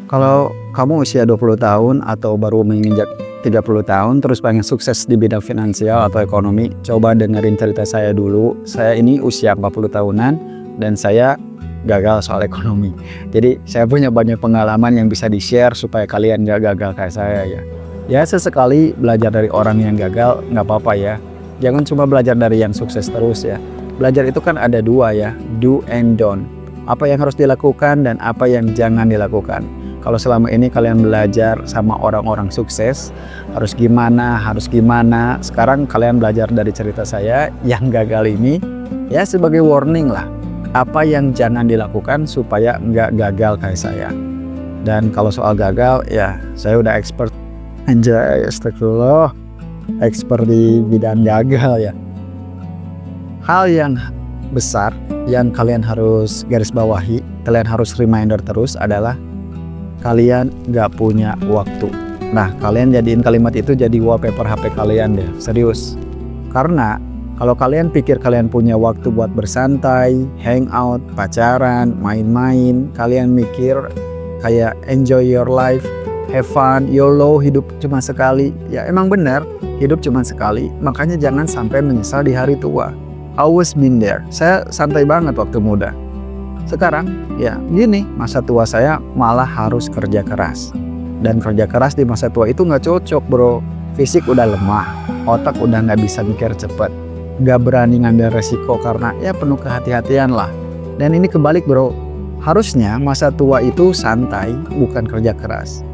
Kalau kamu usia 20 tahun atau baru menginjak 30 tahun terus pengen sukses di bidang finansial atau ekonomi, coba dengerin cerita saya dulu. Saya ini usia 40 tahunan dan saya gagal soal ekonomi. Jadi saya punya banyak pengalaman yang bisa di-share supaya kalian gak gagal kayak saya ya. Ya sesekali belajar dari orang yang gagal nggak apa-apa ya. Jangan cuma belajar dari yang sukses terus ya. Belajar itu kan ada dua ya, do and don't. Apa yang harus dilakukan dan apa yang jangan dilakukan. Kalau selama ini kalian belajar sama orang-orang sukses, harus gimana, sekarang kalian belajar dari cerita saya yang gagal ini, ya sebagai warning lah. Apa yang jangan dilakukan supaya nggak gagal kayak saya. Dan kalau soal gagal, ya saya udah expert. Anjay, astagfirullah. Expert di bidang gagal ya. Hal yang besar yang kalian harus garis bawahi, kalian harus reminder terus adalah kalian gak punya waktu. Nah, kalian jadiin kalimat itu jadi wallpaper HP kalian deh, serius. Karena kalau kalian pikir kalian punya waktu buat bersantai, hangout, pacaran, main-main, kalian mikir kayak enjoy your life, have fun, YOLO, hidup cuma sekali. Ya emang benar, hidup cuma sekali. Makanya jangan sampai menyesal di hari tua. Always been there. Saya santai banget waktu muda. Sekarang ya gini, masa tua saya malah harus kerja keras. Dan kerja keras di masa tua itu gak cocok bro. Fisik udah lemah, otak udah gak bisa mikir cepet, gak berani ngambil resiko karena ya penuh kehati-hatian lah. Dan ini kebalik bro, harusnya masa tua itu santai, bukan kerja keras.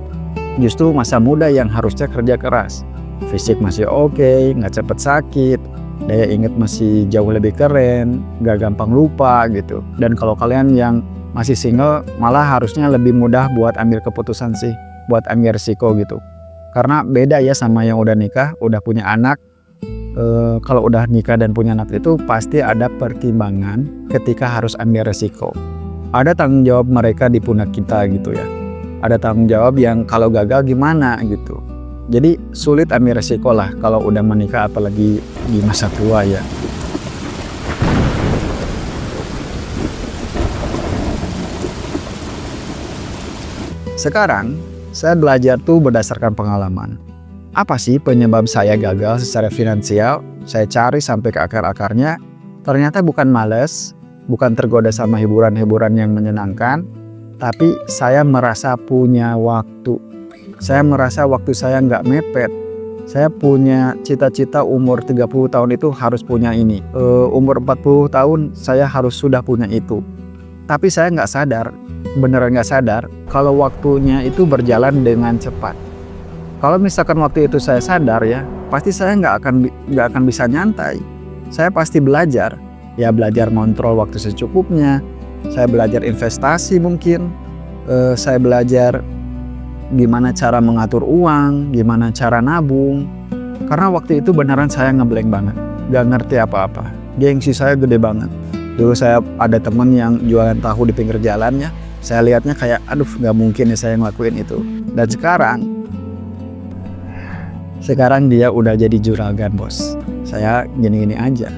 Justru masa muda yang harusnya kerja keras. Fisik masih oke, gak cepet sakit, daya ingat masih jauh lebih keren, gak gampang lupa gitu. Dan kalau kalian yang masih single, malah harusnya lebih mudah buat ambil keputusan sih, buat ambil risiko gitu. Karena beda ya sama yang udah nikah, udah punya anak. Kalau udah nikah dan punya anak itu pasti ada pertimbangan ketika harus ambil risiko. Ada tanggung jawab mereka di pundak kita gitu ya. Ada tanggung jawab yang kalau gagal gimana gitu. Jadi sulit ambil resiko lah kalau udah menikah apalagi di masa tua ya. Sekarang saya belajar tuh berdasarkan pengalaman. Apa sih penyebab saya gagal secara finansial? Saya cari sampai ke akar-akarnya. Ternyata bukan malas, bukan tergoda sama hiburan-hiburan yang menyenangkan, tapi saya merasa punya waktu. Saya merasa waktu saya nggak mepet. Saya punya cita-cita umur 30 tahun itu harus punya ini. Umur 40 tahun saya harus sudah punya itu. Tapi saya nggak sadar, beneran nggak sadar, kalau waktunya itu berjalan dengan cepat. Kalau misalkan waktu itu saya sadar ya, pasti saya nggak akan bisa nyantai. Saya pasti belajar. Ya belajar ngontrol waktu secukupnya. Saya belajar investasi mungkin. Saya belajar gimana cara mengatur uang, gimana cara nabung. Karena waktu itu beneran saya ngeblank banget, gak ngerti apa-apa. Gengsi saya gede banget. Dulu saya ada temen yang jualan tahu di pinggir jalan ya. Saya lihatnya kayak, aduh gak mungkin ya saya ngelakuin itu. Dan sekarang dia udah jadi juragan bos. Saya gini-gini aja.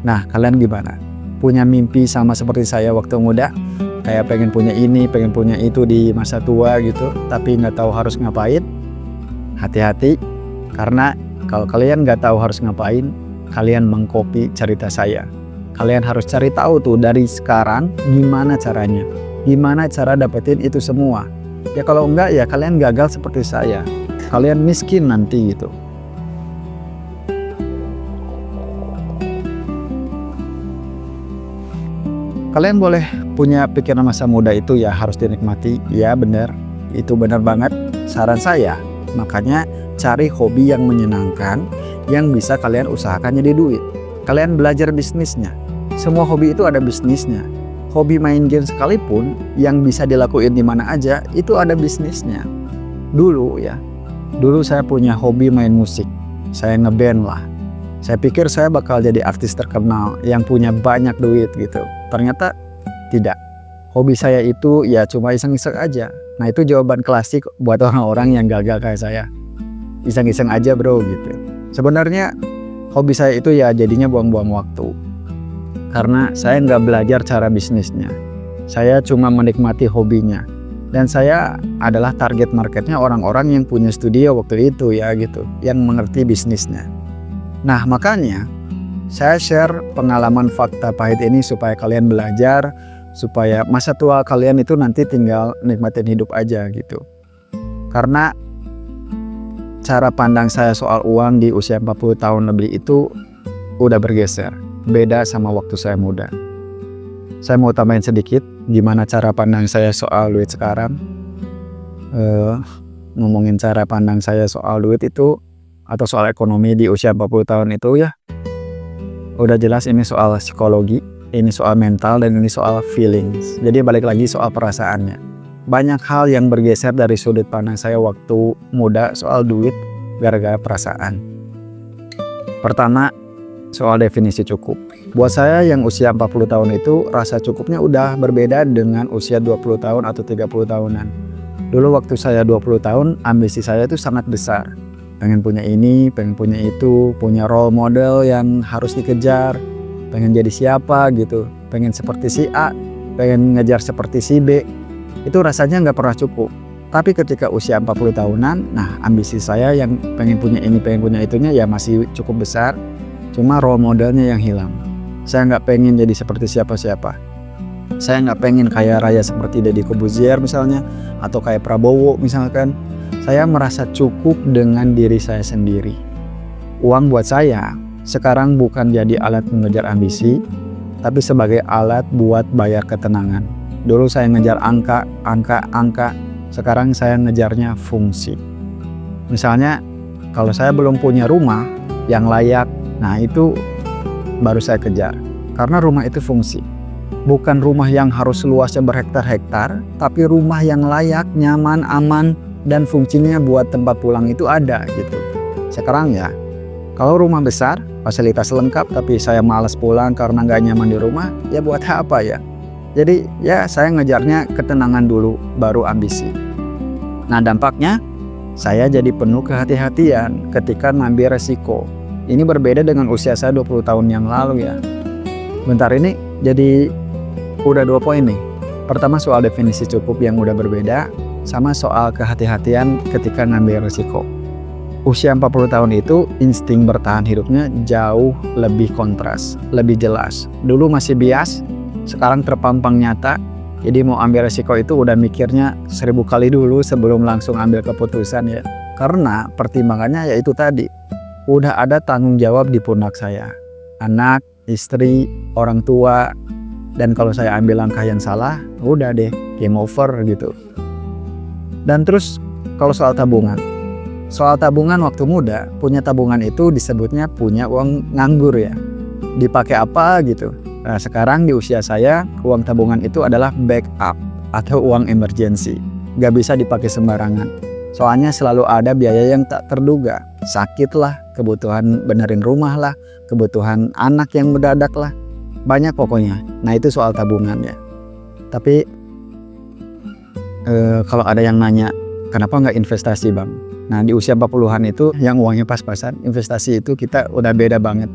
Nah kalian gimana? Punya mimpi sama seperti saya waktu muda? Kayak pengen punya ini, pengen punya itu di masa tua gitu, tapi nggak tahu harus ngapain. Hati-hati, karena kalau kalian nggak tahu harus ngapain, kalian mengcopy cerita saya. Kalian harus cari tahu tuh dari sekarang gimana caranya, gimana cara dapetin itu semua. Ya kalau enggak ya kalian gagal seperti saya, kalian miskin nanti gitu. Kalian boleh punya pikiran masa muda itu ya harus dinikmati. Ya benar, itu benar banget saran saya. Makanya cari hobi yang menyenangkan, yang bisa kalian usahakan jadi duit. Kalian belajar bisnisnya. Semua hobi itu ada bisnisnya. Hobi main game sekalipun yang bisa dilakuin di mana aja itu ada bisnisnya. Dulu saya punya hobi main musik. Saya ngeband lah. Saya pikir saya bakal jadi artis terkenal yang punya banyak duit gitu. Ternyata tidak. Hobi saya itu ya cuma iseng-iseng aja. Nah itu jawaban klasik buat orang-orang yang gagal kayak saya. Iseng-iseng aja bro gitu. Sebenarnya hobi saya itu ya jadinya buang-buang waktu. karena saya nggak belajar cara bisnisnya. Saya cuma menikmati hobinya. Dan saya adalah target marketnya orang-orang yang punya studio waktu itu ya gitu, yang mengerti bisnisnya. Nah makanya saya share pengalaman fakta pahit ini supaya kalian belajar, supaya masa tua kalian itu nanti tinggal nikmatin hidup aja gitu. Karena cara pandang saya soal uang di usia 40 tahun lebih itu udah bergeser, beda sama waktu saya muda. Saya mau tambahin sedikit gimana cara pandang saya soal duit sekarang. Ngomongin cara pandang saya soal duit itu atau soal ekonomi di usia 40 tahun itu ya udah jelas ini soal psikologi, ini soal mental, dan ini soal feelings. Jadi balik lagi soal perasaannya. Banyak hal yang bergeser dari sudut pandang saya waktu muda soal duit gara-gara perasaan. Pertama, soal definisi cukup. Buat saya yang usia 40 tahun itu rasa cukupnya udah berbeda dengan usia 20 tahun atau 30 tahunan. Dulu waktu saya 20 tahun, ambisi saya itu sangat besar. Pengen punya ini, pengen punya itu, punya role model yang harus dikejar, pengen jadi siapa gitu, pengen seperti si A, pengen ngejar seperti si B. Itu rasanya nggak pernah cukup. Tapi ketika usia 40 tahunan, nah ambisi saya yang pengen punya ini, pengen punya itunya ya masih cukup besar. Cuma role modelnya yang hilang. Saya nggak pengen jadi seperti siapa-siapa. Saya nggak pengen kaya raya seperti Deddy Corbuzier misalnya, atau kayak Prabowo misalkan. Saya merasa cukup dengan diri saya sendiri. Uang buat saya sekarang bukan jadi alat mengejar ambisi, tapi sebagai alat buat bayar ketenangan. Dulu saya ngejar angka. Sekarang saya ngejarnya fungsi. Misalnya kalau saya belum punya rumah yang layak, nah itu baru saya kejar. Karena rumah itu fungsi. Bukan rumah yang harus luasnya berhektar-hektar, tapi rumah yang layak, nyaman, aman, dan fungsinya buat tempat pulang itu ada gitu. Sekarang ya, kalau rumah besar, fasilitas lengkap, tapi saya malas pulang karena nggak nyaman di rumah, ya buat apa ya? Jadi ya saya ngejarnya ketenangan dulu, baru ambisi. Nah dampaknya, saya jadi penuh kehati-hatian ketika ngambil resiko. Ini berbeda dengan usia saya 20 tahun yang lalu ya. Bentar ini jadi udah 2 poin nih. Pertama soal definisi cukup yang udah berbeda, sama soal kehati-hatian ketika ngambil resiko. Usia 40 tahun itu insting bertahan hidupnya jauh lebih kontras, lebih jelas. Dulu masih bias, sekarang terpampang nyata. Jadi mau ambil resiko itu udah mikirnya 1000 kali dulu sebelum langsung ambil keputusan ya. Karena pertimbangannya ya itu tadi. Udah ada tanggung jawab di pundak saya. Anak, istri, orang tua. Dan kalau saya ambil langkah yang salah, udah deh, game over gitu. Dan terus kalau soal tabungan. Soal tabungan waktu muda, punya tabungan itu disebutnya punya uang nganggur ya. Dipakai apa gitu. Nah sekarang di usia saya, uang tabungan itu adalah backup atau uang emergency. Gak bisa dipakai sembarangan. Soalnya selalu ada biaya yang tak terduga. Sakit lah, kebutuhan benerin rumah lah, kebutuhan anak yang mendadak lah. Banyak pokoknya. Nah itu soal tabungan ya. Tapi kalau ada yang nanya, kenapa nggak investasi bang? Nah di usia 40-an itu yang uangnya pas-pasan, investasi itu kita udah beda banget.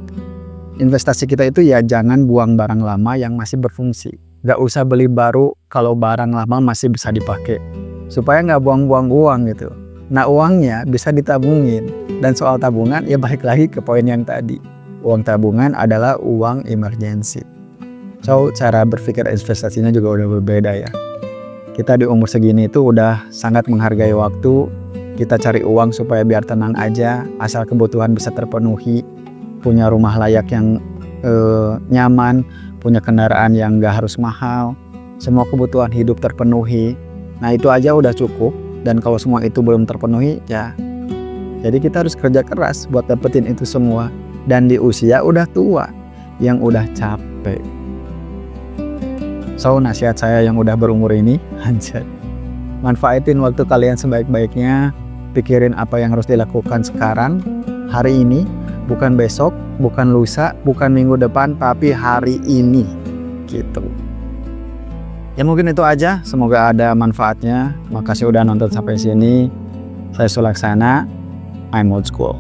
Investasi kita itu ya jangan buang barang lama yang masih berfungsi. Gak usah beli baru kalau barang lama masih bisa dipakai. Supaya nggak buang-buang uang gitu. Nah uangnya bisa ditabungin. Dan soal tabungan ya balik lagi ke poin yang tadi. Uang tabungan adalah uang emergency. So cara berpikir investasinya juga udah berbeda ya. Kita di umur segini itu udah sangat menghargai waktu. Kita cari uang supaya biar tenang aja. Asal kebutuhan bisa terpenuhi. Punya rumah layak yang nyaman. Punya kendaraan yang gak harus mahal. Semua kebutuhan hidup terpenuhi. Nah itu aja udah cukup. Dan kalau semua itu belum terpenuhi ya. Jadi kita harus kerja keras buat dapetin itu semua. Dan di usia udah tua. Yang udah capek. So nasihat saya yang udah berumur ini. Manfaatin waktu kalian sebaik-baiknya. Pikirin apa yang harus dilakukan sekarang. Hari ini. Bukan besok. Bukan lusa. Bukan minggu depan. Tapi hari ini. Gitu. Ya mungkin itu aja, semoga ada manfaatnya. Makasih udah nonton sampai sini. Saya Sulaksana, I'm old school.